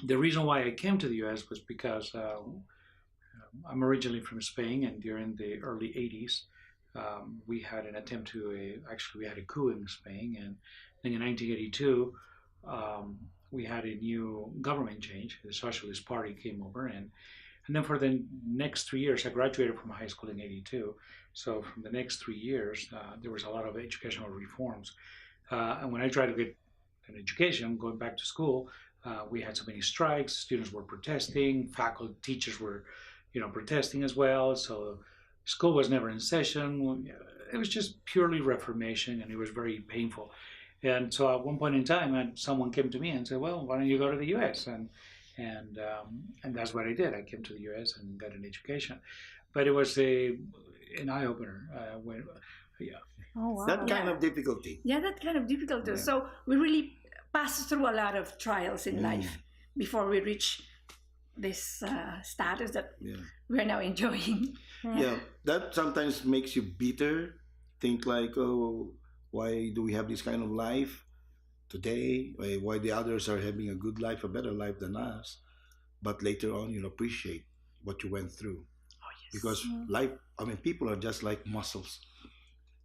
The reason why I came to the U.S. was because I'm originally from Spain, and during the early 80s, we had an attempt actually, we had a coup in Spain, and then in 1982, we had a new government change. The Socialist Party came over, and then for the next 3 years, I graduated from high school in 82. So from the next 3 years, there was a lot of educational reforms. And when I tried to get an education, going back to school, we had so many strikes. Students were protesting. Faculty, teachers were, protesting as well. So school was never in session. It was just purely reformation, and it was very painful. And so at one point in time, someone came to me and said, "Well, why don't you go to the U.S.?" And that's what I did. I came to the U.S. and got an education, but it was an eye opener. Yeah, Oh wow. That kind Yeah. of difficulty. Yeah, that kind of difficult too. Yeah. So we really pass through a lot of trials in life before we reach this status that Yeah. we're now enjoying. Yeah, that sometimes makes you bitter. Think like, oh, why do we have this kind of life today? Why the others are having a good life, a better life than us? But later on, you'll appreciate what you went through because Mm. life. I mean, people are just like muscles.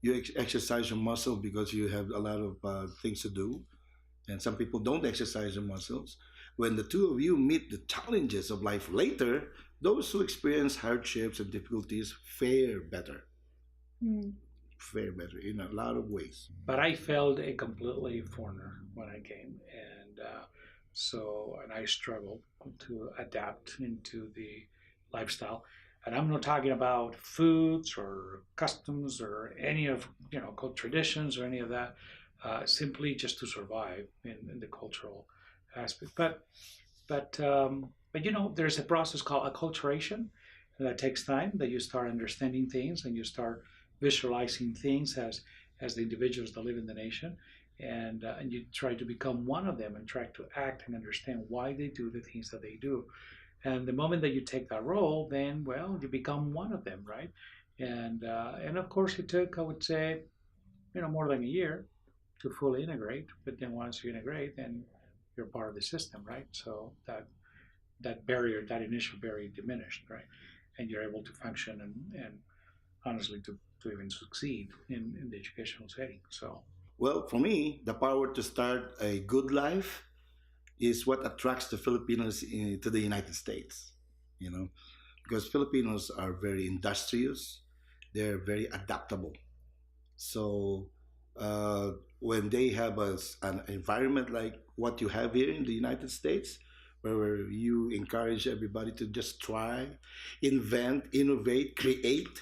You exercise your muscle because you have a lot of things to do, and some people don't exercise their muscles. When the two of you meet the challenges of life later, those who experience hardships and difficulties Mm. fare better in a lot of ways. but I felt a completely foreigner when I came, and and I struggled to adapt into the lifestyle. And I'm not talking about foods or customs or any of called traditions or any of that. Simply just to survive in the cultural aspect. But there's a process called acculturation that takes time. That you start understanding things and you start visualizing things as the individuals that live in the nation, and you try to become one of them and try to act and understand why they do the things that they do. And the moment that you take that role, then well, you become one of them, right? And of course, it took, I would say, more than a year to fully integrate. But then once you integrate, then you're part of the system, right? So that barrier, that initial barrier, diminished, right? And you're able to function and honestly to even succeed in the educational setting. So Well, for me, the power to start a good life is what attracts the Filipinos to the United States. You know, because Filipinos are very industrious, they're very adaptable. So when they have an environment like what you have here in the United States, where you encourage everybody to just try, invent, innovate, create,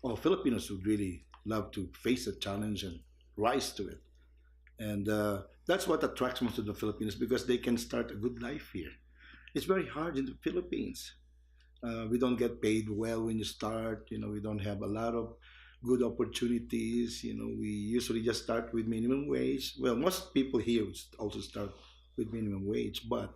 all Filipinos would really love to face a challenge and rise to it. And that's what attracts most of the Filipinos because they can start a good life here. It's very hard in the Philippines. We don't get paid well when you start. We don't have a lot of good opportunities. We usually just start with minimum wage. Well, most people here would also start with minimum wage, but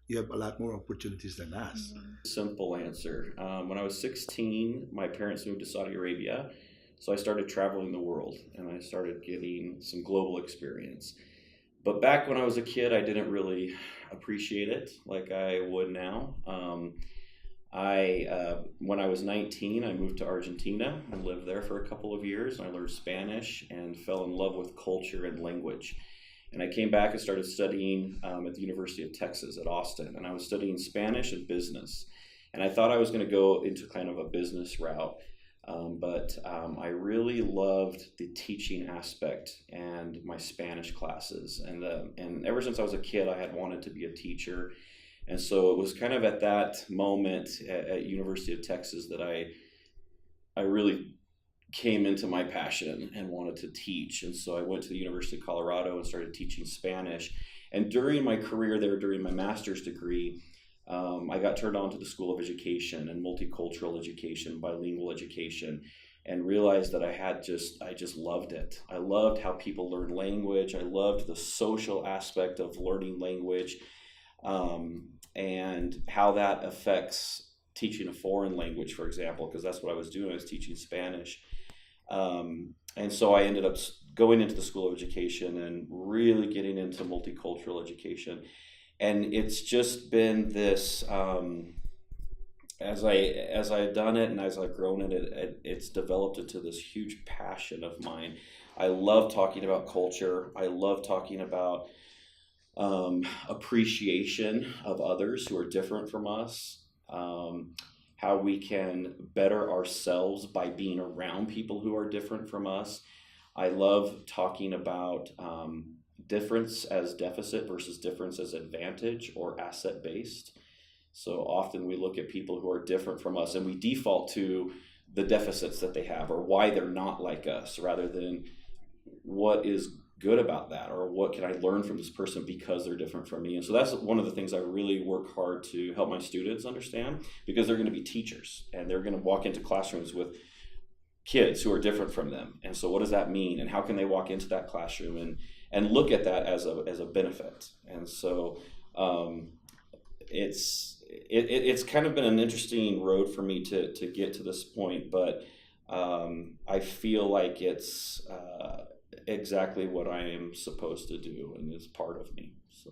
you have a lot more opportunities than us. Simple answer. When I was 16, my parents moved to Saudi Arabia. So I started traveling the world and I started getting some global experience. But back when I was a kid, I didn't really appreciate it like I would now. When I was 19, I moved to Argentina and lived there for a couple of years. And I learned Spanish and fell in love with culture and language. And I came back and started studying at the University of Texas at Austin. And I was studying Spanish and business. And I thought I was going to go into kind of a business route. But I really loved the teaching aspect and my Spanish classes. And ever since I was a kid, I had wanted to be a teacher. And so it was kind of at that moment at University of Texas that I really came into my passion and wanted to teach. And so I went to the University of Colorado and started teaching Spanish. And during my career there, during my master's degree, I got turned on to the School of Education and multicultural education, bilingual education, and realized that I just loved it. I loved how people learn language. I loved the social aspect of learning language, and how that affects teaching a foreign language, for example, because that's what I was doing. I was teaching Spanish. And so I ended up going into the School of Education and really getting into multicultural education. And it's just been this, as I've done it and as I've grown it's developed into this huge passion of mine. I love talking about culture. I love talking about appreciation of others who are different from us, how we can better ourselves by being around people who are different from us. I love talking about difference as deficit versus difference as advantage or asset based. So often we look at people who are different from us and we default to the deficits that they have or why they're not like us, rather than what is good about that or what can I learn from this person because they're different from me. And so that's one of the things I really work hard to help my students understand, because they're going to be teachers and they're going to walk into classrooms with kids who are different from them. And so what does that mean, and how can they walk into that classroom and look at that as a benefit? And so it's kind of been an interesting road for me to get to this point, but I feel like it's exactly what I am supposed to do and is part of me. So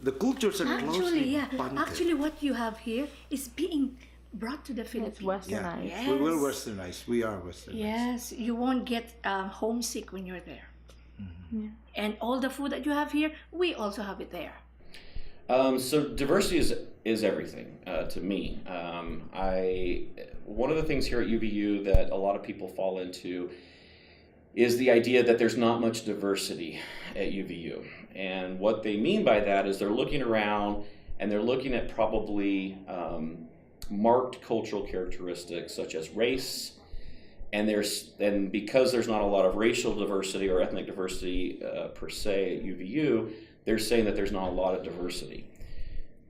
The cultures are Actually, closely yeah. bonded. Actually, what you have here is being brought to the It's Philippines. westernized. Yes. We will westernized. We are westernized. Yes, you won't get homesick when you're there. Yeah. And all the food that you have here, we also have it there. So diversity is everything to me. One of the things here at UVU that a lot of people fall into is the idea that there's not much diversity at UVU. And what they mean by that is they're looking around and they're looking at probably marked cultural characteristics such as race, and because there's not a lot of racial diversity or ethnic diversity per se at UVU, they're saying that there's not a lot of diversity.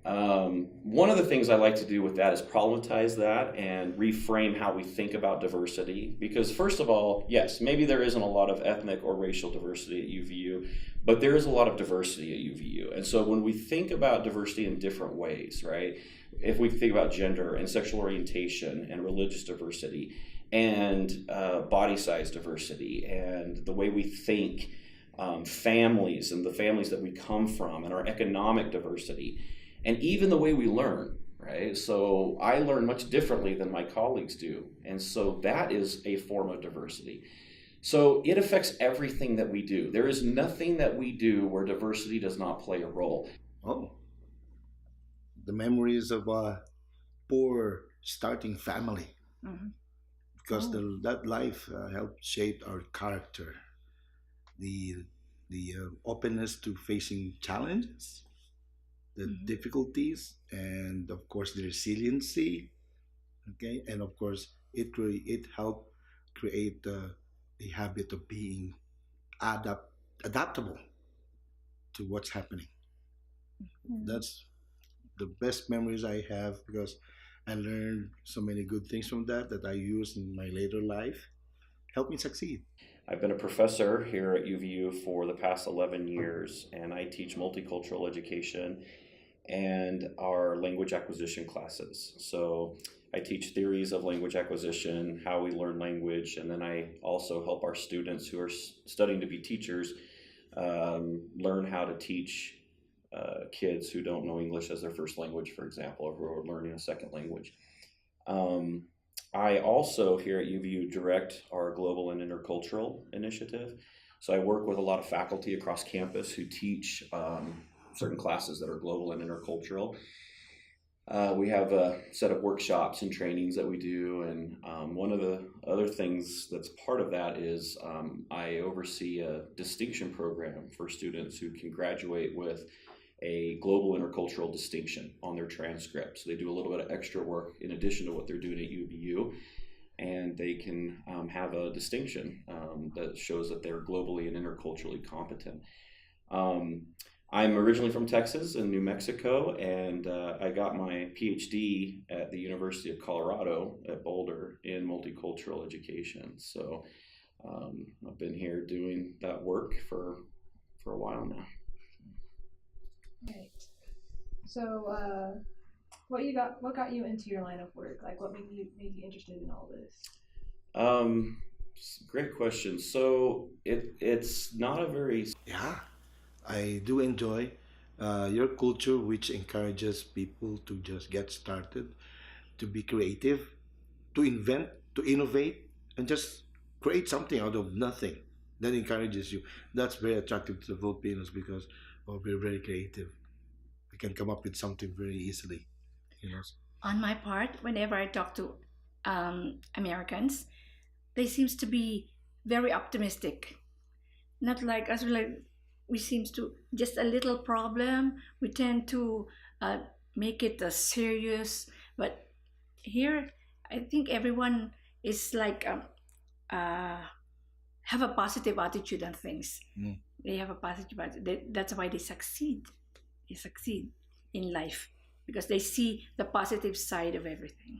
One of the things I like to do with that is problematize that and reframe how we think about diversity. Because first of all, yes, maybe there isn't a lot of ethnic or racial diversity at UVU, but there is a lot of diversity at UVU. And so when we think about diversity in different ways, right? If we think about gender and sexual orientation and religious diversity and body size diversity and the way we think, families and the families that we come from and our economic diversity, and even the way we learn, right? So I learn much differently than my colleagues do. And so that is a form of diversity. So it affects everything that we do. There is nothing that we do where diversity does not play a role. Oh, the memories of a poor starting family, because that life helped shape our character, the openness to facing challenges, the difficulties, and of course the resiliency. Okay, and of course it helped create a habit of being adaptable to what's happening. That's the best memories I have, because I learned so many good things from that I use in my later life. Help me succeed. I've been a professor here at UVU for the past 11 years, and I teach multicultural education and our language acquisition classes. So I teach theories of language acquisition, how we learn language, and then I also help our students who are studying to be teachers learn how to teach kids who don't know English as their first language, for example, or who are learning a second language. I also here at UVU direct our global and intercultural initiative. So I work with a lot of faculty across campus who teach certain classes that are global and intercultural. We have a set of workshops and trainings that we do, and one of the other things that's part of that is I oversee a distinction program for students who can graduate with a global intercultural distinction on their transcript. So they do a little bit of extra work in addition to what they're doing at UVU, and they can have a distinction that shows that they're globally and interculturally competent. I'm originally from Texas and New Mexico, and I got my PhD at the University of Colorado at Boulder in multicultural education. So I've been here doing that work for a while now. Right. So, what got you into your line of work? Like, what made you interested in all this? Great question. So it's not a very Yeah, I do enjoy your culture, which encourages people to just get started, to be creative, to invent, to innovate, and just create something out of nothing. That encourages you. That's very attractive to the Filipinos because we're very creative. We can come up with something very easily. You know. On my part, whenever I talk to Americans, they seems to be very optimistic. Not like us, like we seems to just a little problem. We tend to make it serious, but here I think everyone is like have a positive attitude on things. Mm. They have a positive attitude. That's why they succeed. They succeed in life because they see the positive side of everything.